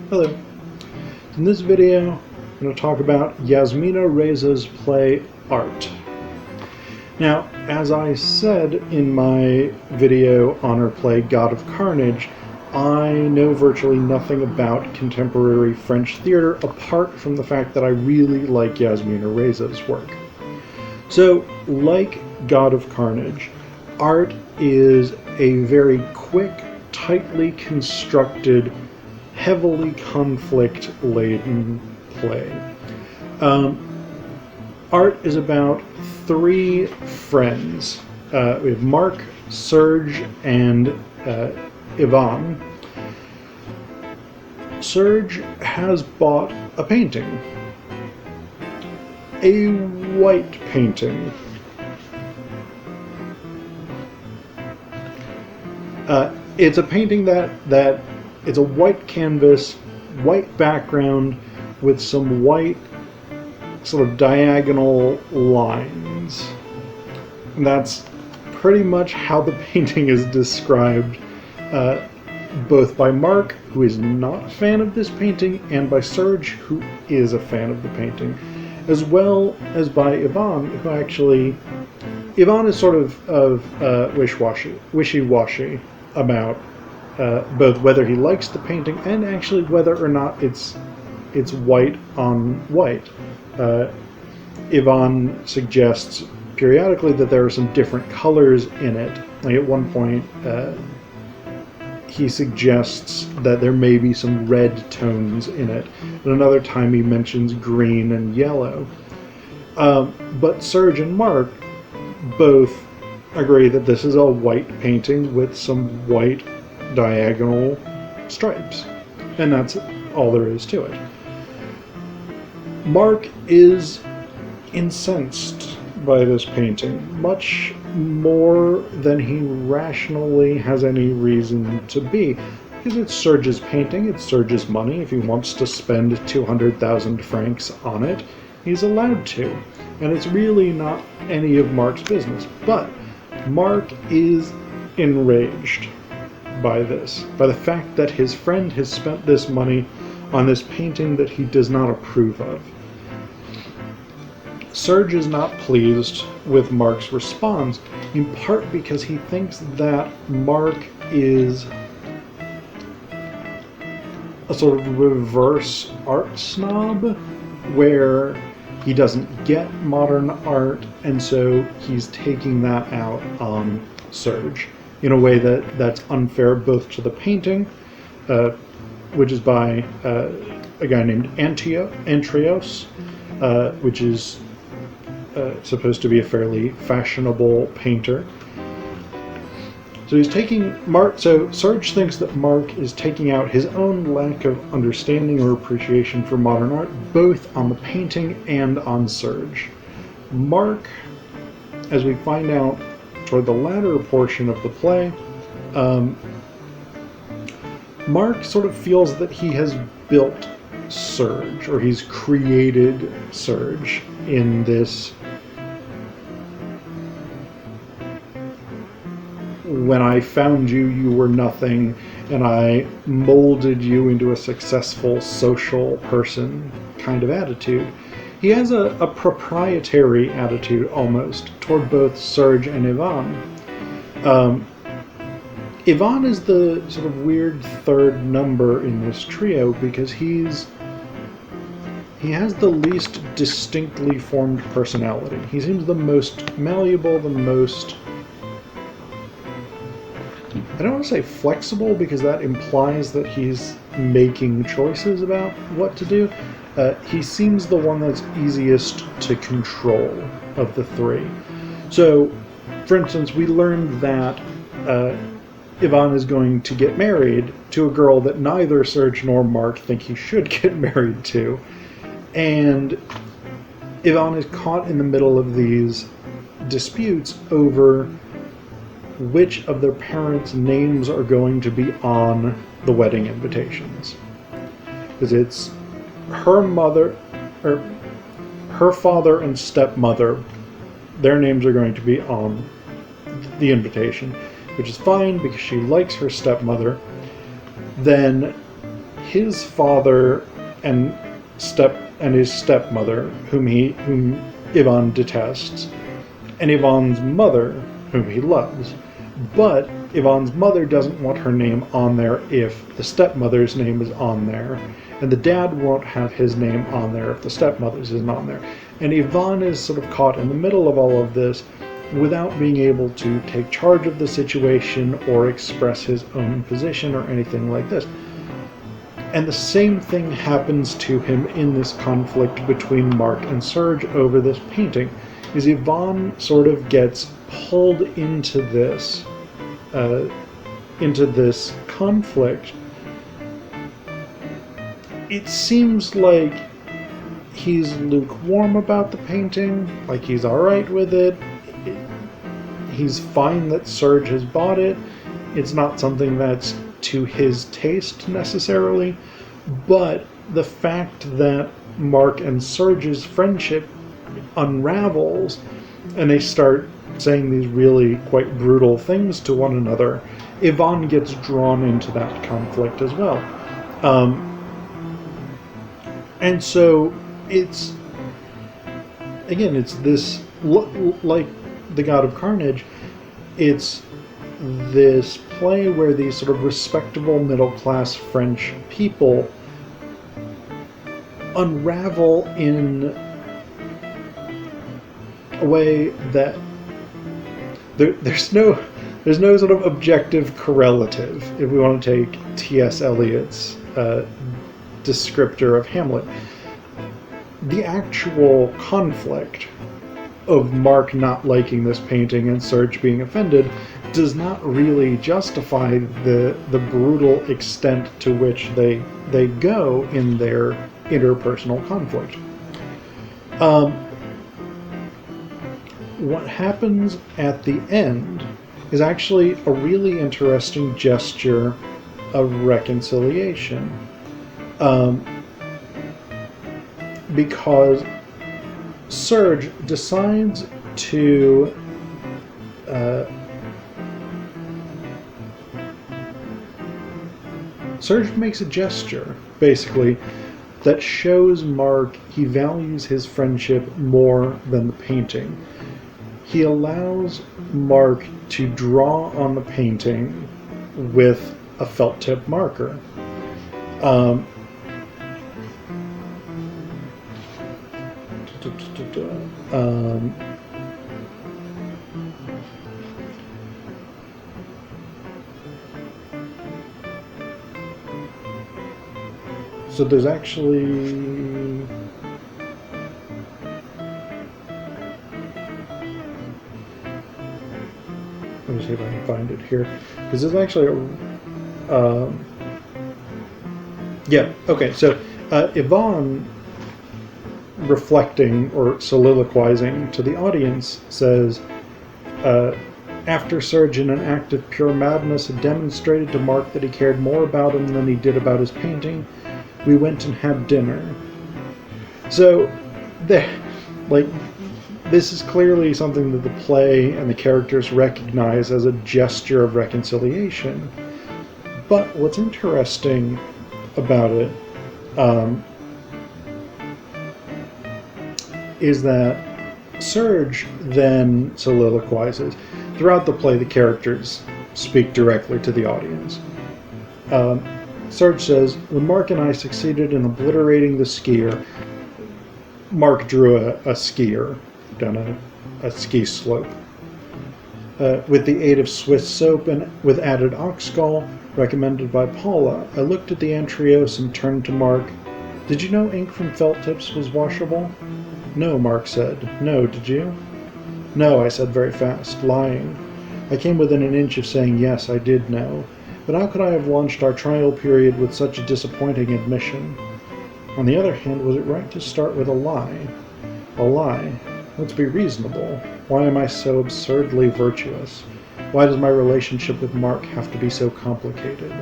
Hello. In this video, I'm going to talk about Yasmina Reza's play Art. Now, as I said in my video on her play God of Carnage, I know virtually nothing about contemporary French theater apart from the fact that I really like Yasmina Reza's work. So, like God of Carnage, Art is a very quick, tightly constructed, heavily conflict-laden play. Art is about three friends. We have Mark, Serge, and Ivan. Serge has bought a painting. A white painting. It's a painting that it's a white canvas, white background with some white sort of diagonal lines. And that's pretty much how the painting is described, both by Mark, who is not a fan of this painting, and by Serge, who is a fan of the painting, as well as by Ivan, who actually... Ivan is sort of wishy-washy about both whether he likes the painting and actually whether or not it's white on white. Ivan suggests periodically that there are some different colors in it. Like at one point, he suggests that there may be some red tones in it. At another time, he mentions green and yellow. But Serge and Mark both agree that this is a white painting with some white diagonal stripes, and that's all there is to it. Mark is incensed by this painting, much more than he rationally has any reason to be, because it's Serge's painting, it's Serge's money. If he wants to spend 200,000 francs on it, he's allowed to, and it's really not any of Mark's business. But Mark is enraged by this, by the fact that his friend has spent this money on this painting that he does not approve of. Serge is not pleased with Mark's response, in part because he thinks that Mark is a sort of reverse art snob, where he doesn't get modern art, and so he's taking that out on Serge in a way that's unfair both to the painting, which is by a guy named Antrios, which is supposed to be a fairly fashionable painter. So he's taking Mark. So Serge thinks that Mark is taking out his own lack of understanding or appreciation for modern art, both on the painting and on Serge. Mark, as we find out toward the latter portion of the play, Mark sort of feels that he has built Serge, or he's created Serge in this when I found you, you were nothing, and I molded you into a successful social person kind of attitude. He has a proprietary attitude, almost, toward both Serge and Ivan. Ivan is the sort of weird third number in this trio because he has the least distinctly formed personality. He seems the most malleable, the most... I don't want to say flexible because that implies that he's making choices about what to do. He seems the one that's easiest to control of the three. So, for instance, we learned that Ivan is going to get married to a girl that neither Serge nor Mark think he should get married to. And Ivan is caught in the middle of these disputes over which of their parents' names are going to be on the wedding invitations. Because it's her mother, or her father and stepmother, their names are going to be on the invitation, which is fine because she likes her stepmother. Then his father and his stepmother, whom Ivan detests, and Ivan's mother, whom he loves. But Ivan's mother doesn't want her name on there if the stepmother's name is on there, and the dad won't have his name on there if the stepmother's isn't on there. And Ivan is sort of caught in the middle of all of this without being able to take charge of the situation or express his own position or anything like this. And the same thing happens to him in this conflict between Mark and Serge over this painting, is Ivan sort of gets pulled into this conflict. It seems like he's lukewarm about the painting, like he's alright with it. He's fine that Serge has bought it. It's not something that's to his taste necessarily, but the fact that Mark and Serge's friendship unravels and they start saying these really quite brutal things to one another, Ivan gets drawn into that conflict as well. And so it's this, like The God of Carnage, it's this play where these sort of respectable middle-class French people unravel in a way that there's no sort of objective correlative, if we want to take T.S. Eliot's descriptor of Hamlet. The actual conflict of Mark not liking this painting and Serge being offended does not really justify the brutal extent to which they go in their interpersonal conflict. What happens at the end is actually a really interesting gesture of reconciliation, because Serge decides to Serge makes a gesture, basically, that shows Mark he values his friendship more than the painting. He allows Mark to draw on the painting with a felt tip marker. So there's actually... Let me see if I can find it here. Because there's actually a... yeah, okay, so Yvonne, reflecting or soliloquizing to the audience, says, after Serge, in an act of pure madness, had demonstrated to Mark that he cared more about him than he did about his painting, we went and had dinner. So, this is clearly something that the play and the characters recognize as a gesture of reconciliation. But what's interesting about it is that Serge then soliloquizes. Throughout the play, the characters speak directly to the audience. Serge says, when Mark and I succeeded in obliterating the skier, Mark drew a skier down a ski slope. With the aid of Swiss soap and with added ox gall, recommended by Paula, I looked at the Antrios and turned to Mark. Did you know ink from felt tips was washable? No, Mark said. No, did you? No, I said very fast, lying. I came within an inch of saying yes, I did know. But how could I have launched our trial period with such a disappointing admission? On the other hand, was it right to start with a lie? A lie? Let's be reasonable. Why am I so absurdly virtuous? Why does my relationship with Mark have to be so complicated?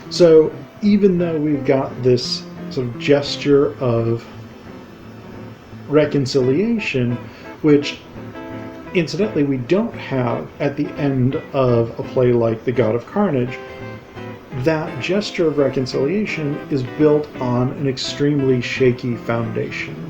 So, even though we've got this sort of gesture of reconciliation, which incidentally we don't have at the end of a play like The God of Carnage, that gesture of reconciliation is built on an extremely shaky foundation.